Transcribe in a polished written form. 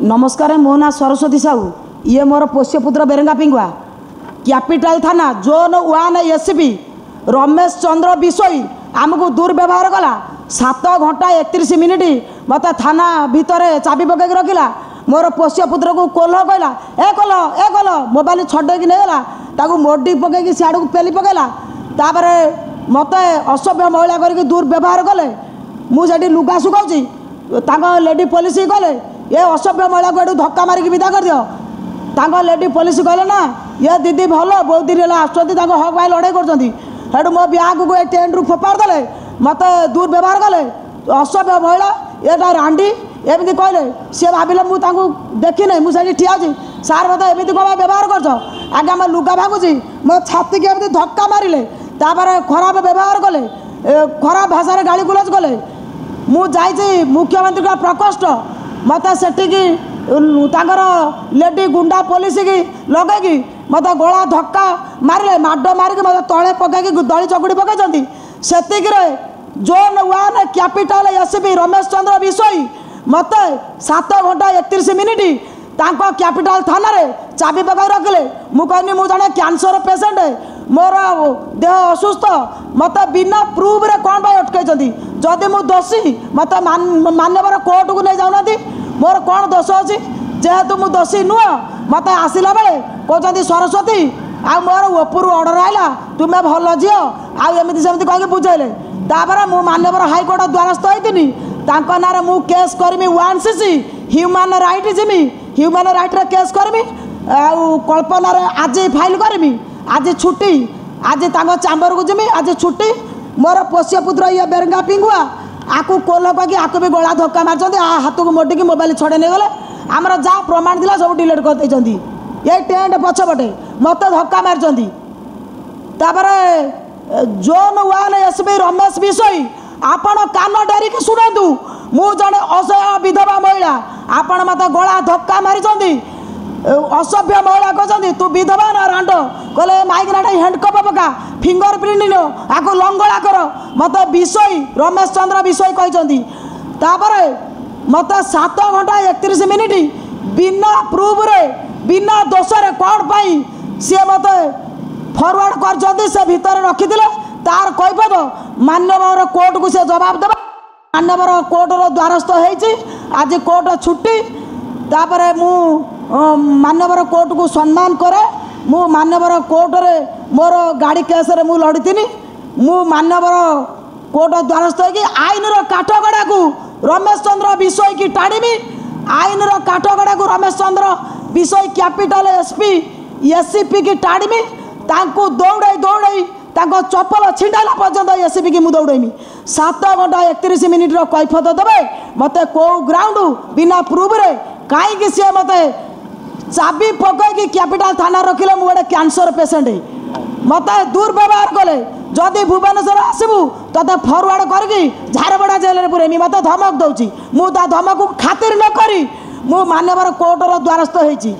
नमस्कार मो ना सरस्वती साहू ये मोर पोष्यपुत्र बेरंगा पिंगुआ कैपिटल थाना जोन 1 एसपी रमेश चंद्र विषय आमको दुर्व्यवहार कला 7 घंटा 31 मिनिट मत थाना भितर चाबी पकईक रखिला मोर पोष्यपुत्र को कोल्ह कहला ए कल मोबाइल छड़ेक नहींगला ताकू मोडी पकईक सियाड़ को पेली पकईला तापर मत असभ्य महिला करके दुर्व्यवहार कले मुझे लुगा सुखाऊँगी लेडी पुलिस कहले ये असभ्य महिला को धक्का मारिक विदा कर दियो लेडी पुलिस कहले ना ये दीदी भल बहुत दिन है आसुँच हक भाई लड़ाई कर मो ब्याग को टेंट रू फोपाड़ देले मत दुर्व्यवहार कले असभ्य महिला ये रांडी एमती कहले सी भाविले मुझे देखी ना मुझे ठिया सार मत एमती कौन व्यवहार कर आगे आम लुगा भागुची मो छाती की एमती धक्का मारे खराब व्यवहार कले खराब भाषा गाड़ी गुलज कले मु जाइए मुख्यमंत्री का प्रकोष्ठ मत सेठी लेडी गुंडा पुलिस की लगे मत गला धक्का मारे माड मारिक मत तले पकईक दली चकुड़ी पकई से zone 1 capital SP Ramesh Chandra विषय मत 7 घंटा 31 मिनिट कैपिटल थाना रे चाबी पकई रखिले मुझे मु जड़े कैंसर पेसेंट मोर देह असुस्थ मत बिना प्रूफ रे कौन भाई अटकई जदि मु दोषी मत मान्यवर कोर्ट को नहीं जाऊना मोर कौन दोष अच्छी जेहेतु मु दोषी नुह मत आसला बेले कहते सरस्वती आ मोर ओपुर ऑर्डर आइला तुम्हें भल झील आमती सेमती कह बुझेले तापर मु मान्यवर हाईकोर्ट द्वारस्थ होती ना मु केस करमी 1cc ह्यूमन राइट जिमी ह्यूमन राइट रे केस करमी कल्पना आज फाइल करमी आज छुट्टी आज चांबर को जिमी आज छुट्टी मोर पोष्यपुत्र ये बेरंगा पिंगुआ आकु कोल कह आकु भी गला धक्का मार हाथ को मोटिकी मोबाइल छड़े नहीं गले आमर जहाँ प्रमाण था सब डिलीट कर ये टेंट पछपटे मत धक्का मारी जोन 1 एसपी रमेश विषय आपण कान डेरिक शुणु मु जड़े असह्य विधवा महिला आपण मत गला धक्का मारी असभ्य महिला कहते तू विधवा ना रांड कहले माइक ना हैंडकप पका फिंगर प्रिंट नो आको लंगड़ा कर मत विषय रमेश चंद्र विषय कहते मत 7 घंटा 31 मिनिट बिना प्रूफ रे बिना दोष रे कौन पाई सी मत फरवर्ड कर से भितर रखिले तार कैफत मान्यवर कोर्ट को से जवाब देवा मान्यवर कोर्ट द्वारस्थ होती आज कोर्ट छुट्टी तापर मु मान्यवर कोर्ट को सम्मान करे मु मान्यवर कोर्ट रे मोर गाड़ी केस रे मु लड़ी मु मान्यवर कोर्ट द्वारस्थ होगी आईन काठगड़ा को रमेश चंद्र विषय की टाणी आईन काठगड़ा को रमेश चंद्र विषय कैपिटल एसपी एससीपी की टाणी दौड़े दौड़े चप्पल छिंडाला पर्यंत एससीपी की मुझे दौड़ेमी 7 घंटा 31 मिनिट कैफत देवे मत कौ ग्राउंड बिना प्रूफ रे कहीं सी मत चाबी पकईकी कैपिटल थाना रखिले मु गोटे कैंसर पेसेंट मत दुर्व्यवहार कले जदि भुवनेश्वर आसबू ते फरवर्ड करके झारपड़ा जेल में पुरेमी मत धमक दौची मु धमक खातिर न करी मु मान्यवर कोर्टर द्वारस्थ होती।